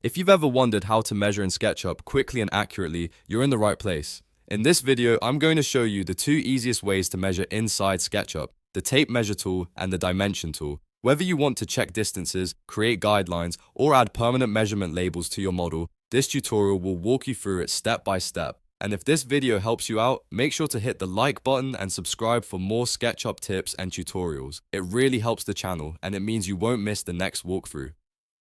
If you've ever wondered how to measure in SketchUp quickly and accurately, you're in the right place. In this video, I'm going to show you the two easiest ways to measure inside SketchUp, the tape measure tool and the dimension tool. Whether you want to check distances, create guidelines, or add permanent measurement labels to your model, this tutorial will walk you through it step by step. And if this video helps you out, make sure to hit the like button and subscribe for more SketchUp tips and tutorials. It really helps the channel and it means you won't miss the next walkthrough.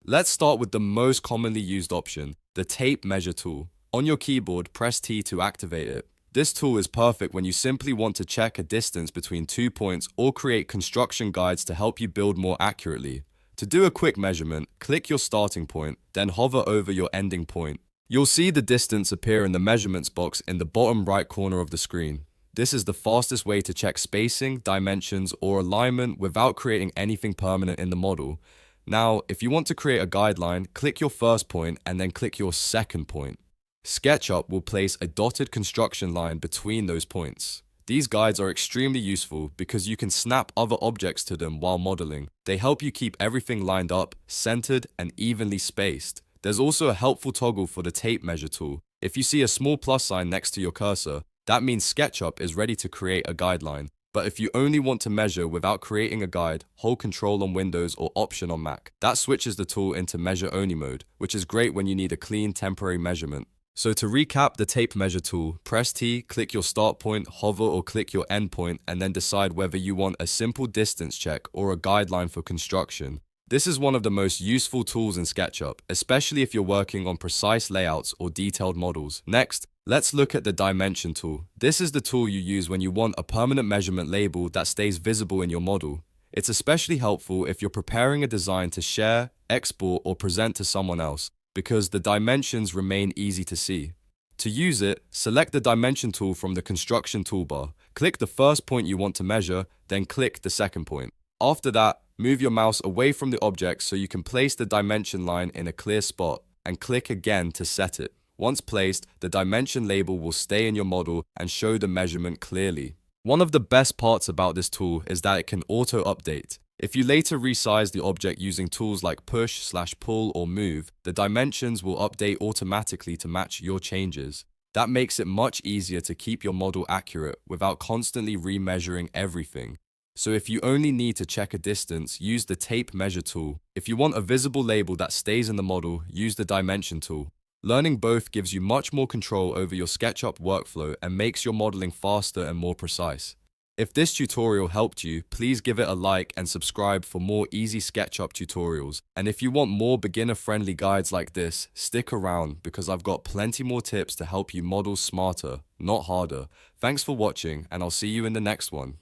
Let's start with the most commonly used option, the tape measure tool. On your keyboard, press T to activate it. This tool is perfect when you simply want to check a distance between 2 points or create construction guides to help you build more accurately. To do a quick measurement, click your starting point, then hover over your ending point. You'll see the distance appear in the measurements box in the bottom right corner of the screen. This is the fastest way to check spacing, dimensions, or alignment without creating anything permanent in the model. Now, if you want to create a guideline, click your first point and then click your second point. SketchUp will place a dotted construction line between those points. These guides are extremely useful because you can snap other objects to them while modeling. They help you keep everything lined up, centered, and evenly spaced. There's also a helpful toggle for the tape measure tool. If you see a small plus sign next to your cursor, that means SketchUp is ready to create a guideline. But if you only want to measure without creating a guide, hold Ctrl on Windows or Option on Mac. That switches the tool into measure only mode, which is great when you need a clean temporary measurement. So to recap the tape measure tool, press T, click your start point, hover or click your end point, and then decide whether you want a simple distance check or a guideline for construction. This is one of the most useful tools in SketchUp, especially if you're working on precise layouts or detailed models. Next, let's look at the dimension tool. This is the tool you use when you want a permanent measurement label that stays visible in your model. It's especially helpful if you're preparing a design to share, export, or present to someone else, because the dimensions remain easy to see. To use it, select the dimension tool from the construction toolbar. Click the first point you want to measure, then click the second point. After that, move your mouse away from the object so you can place the dimension line in a clear spot, and click again to set it. Once placed, the dimension label will stay in your model and show the measurement clearly. One of the best parts about this tool is that it can auto-update. If you later resize the object using tools like push, pull, or move, the dimensions will update automatically to match your changes. That makes it much easier to keep your model accurate without constantly remeasuring everything. So if you only need to check a distance, use the tape measure tool. If you want a visible label that stays in the model, use the dimension tool. Learning both gives you much more control over your SketchUp workflow and makes your modeling faster and more precise. If this tutorial helped you, please give it a like and subscribe for more easy SketchUp tutorials. And if you want more beginner-friendly guides like this, stick around because I've got plenty more tips to help you model smarter, not harder. Thanks for watching, and I'll see you in the next one.